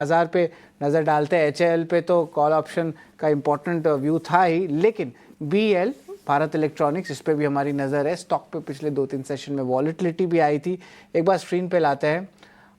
बाजार पे नज़र डालते हैं, एचएएल पे तो कॉल ऑप्शन का इम्पोर्टेंट व्यू था ही, लेकिन बीएल भारत इलेक्ट्रॉनिक्स, इस पे भी हमारी नज़र है। स्टॉक पे पिछले 2-3 सेशन में वॉलेटिलिटी भी आई थी। एक बार स्क्रीन पे लाते हैं,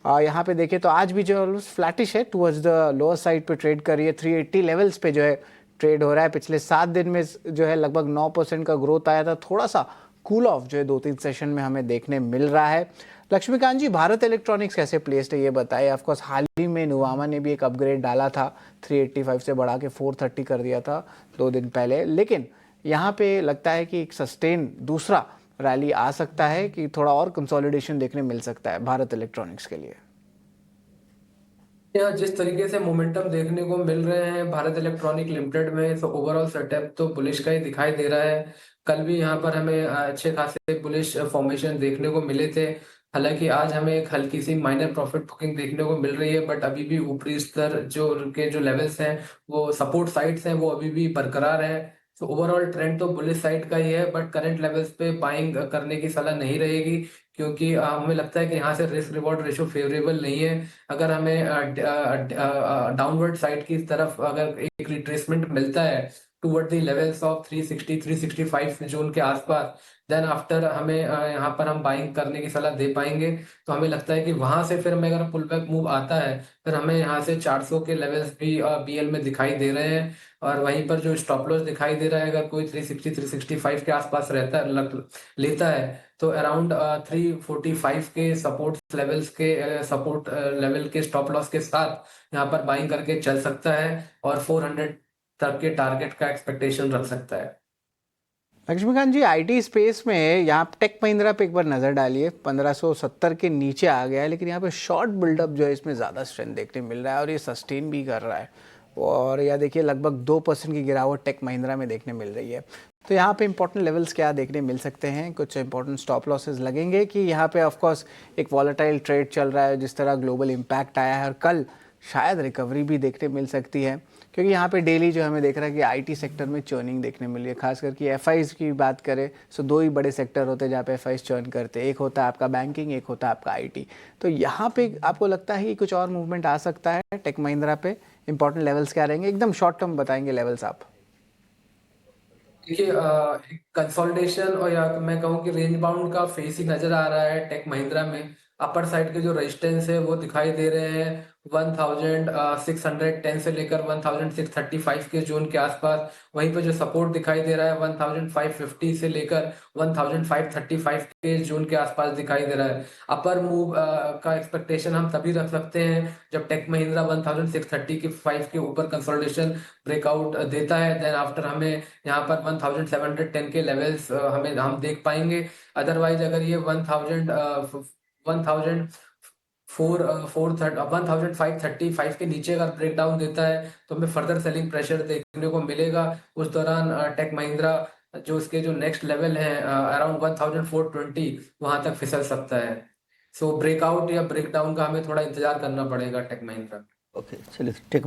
यहाँ पे देखें तो आज भी जो है फ्लैटिश है, टुवर्ड्स द लोअर साइड पे ट्रेड कर रही है। 380 लेवल्स पे जो है ट्रेड हो रहा है। पिछले 7 दिन में जो है लगभग 9% का ग्रोथ आया था। थोड़ा सा कूल ऑफ जो है 2-3 सेशन में हमें देखने मिल रहा है। लक्ष्मीकांत जी, भारत इलेक्ट्रॉनिक्स कैसे प्लेस्ड है ये बताइए। ऑफकोर्स हाल ही में नुवामा ने भी एक अपग्रेड डाला था, 385 से बढ़ा के 430 कर दिया था 2 दिन पहले, लेकिन यहाँ पे लगता है कि एक सस्टेन दूसरा रैली आ सकता है, कि थोड़ा और कंसोलिडेशन देखने मिल सकता है भारत इलेक्ट्रॉनिक्स के लिए। यहाँ जिस तरीके से मोमेंटम देखने को मिल रहे हैं भारत इलेक्ट्रॉनिक लिमिटेड में, तो ओवरऑल सेटअप तो बुलिश का ही दिखाई दे रहा है। कल भी यहाँ पर हमें अच्छे खासे बुलिश फॉर्मेशन देखने को मिले थे। हालांकि आज हमें एक हल्की सी माइनर प्रॉफिट बुकिंग देखने को मिल रही है, बट अभी भी ऊपरी स्तर जो लेवल्स हैं, वो सपोर्ट साइड्स हैं, वो अभी भी बरकरार है। तो ओवरऑल ट्रेंड तो बुलिश साइड का ही है, बट करंट लेवल्स पे बाइंग करने की सलाह नहीं रहेगी, क्योंकि हमें लगता है कि यहाँ से रिस्क रिवॉर्ड रेशो फेवरेबल नहीं है। अगर हमें डाउनवर्ड साइड की तरफ अगर एक रिट्रेसमेंट मिलता है toward the levels of 360 365 zone के आसपास, देन आफ्टर हमें यहाँ पर हम बाइंग करने की सलाह दे पाएंगे। तो हमें लगता है कि वहां से फिर हमें अगर पुल बैक मूव आता है, फिर हमें यहाँ से 400 के लेवल्स भी बीएल में दिखाई दे रहे हैं। और वहीं पर जो स्टॉप लॉस दिखाई दे रहा है, अगर कोई 360 365 के आसपास लेता है, तो अराउंड 345 के सपोर्ट लेवल्स के सपोर्ट लेवल के स्टॉप लॉस के साथ यहाँ पर बाइंग करके चल सकता है, और 400 तक के टारगेट का एक्सपेक्टेशन रख सकता है। लक्ष्मीकांत जी, आईटी स्पेस में यहाँ टेक महिंद्रा पे एक बार नज़र डालिए। 1570 के नीचे आ गया है, लेकिन यहाँ पे शॉर्ट बिल्डअप जो है इसमें ज़्यादा स्ट्रेंथ देखने मिल रहा है और ये सस्टेन भी कर रहा है। और यह देखिए लगभग 2% की गिरावट टेक महिंद्रा में देखने मिल रही है। तो यहाँ पे इंपॉर्टेंट लेवल्स क्या देखने मिल सकते हैं? कुछ इंपॉर्टेंट स्टॉप लॉसेस लगेंगे कि यहाँ पे ऑफकोर्स एक वॉलेटाइल ट्रेड चल रहा है, जिस तरह ग्लोबल इम्पैक्ट आया है, और कल शायद रिकवरी भी देखने मिल सकती है, क्योंकि यहाँ पे डेली जो हमें देख रहा है कि आईटी सेक्टर में चर्निंग देखने मिल रही है। खास करके एफआईज की बात करें तो 2 ही बड़े सेक्टर होते हैं जहाँ पे एफआईज चर्न करते हैं, एक होता है आपका बैंकिंग, एक होता है आपका आईटी। तो यहाँ पे आपको लगता है कि कुछ और मूवमेंट आ सकता है टेक महिंद्रा पे? इंपॉर्टेंट लेवल्स क्या रहेंगे? एकदम शॉर्ट टर्म बताएंगे लेवल्स आप। देखिए, कंसोलिडेशन और या मैं कहूँ कि रेंज बाउंड का फेस ही नजर आ रहा है टेक महिंद्रा में। अपर साइड के जो रेजिस्टेंस है वो दिखाई दे रहे हैं 1610 से लेकर 1635 के जोन के आसपास। वहीं पे जो सपोर्ट दिखाई दे रहा है 1550 से लेकर 1535 के जोन के आसपास दिखाई दे रहा है। अपर मूव का एक्सपेक्टेशन हम तभी रख सकते हैं जब टेक महिंद्रा 1635 के ऊपर कंसोलिडेशन ब्रेकआउट देता है। देन आफ्टर हमें यहाँ पर 1710 के लेवल्स हम देख पाएंगे। अदरवाइज अगर ये 1000 1535 के नीचे अगर ब्रेक डाउन देता है, तो हमें फर्दर सेलिंग प्रेशर देखने को मिलेगा। उस दौरान टेक महिंद्रा जो इसके जो नेक्स्ट लेवल है अराउंड 1420 वहां तक फिसल सकता है। सो ब्रेकआउट या ब्रेक डाउन का हमें थोड़ा इंतजार करना पड़ेगा टेक महिंद्रा। ओके, चलिए टेक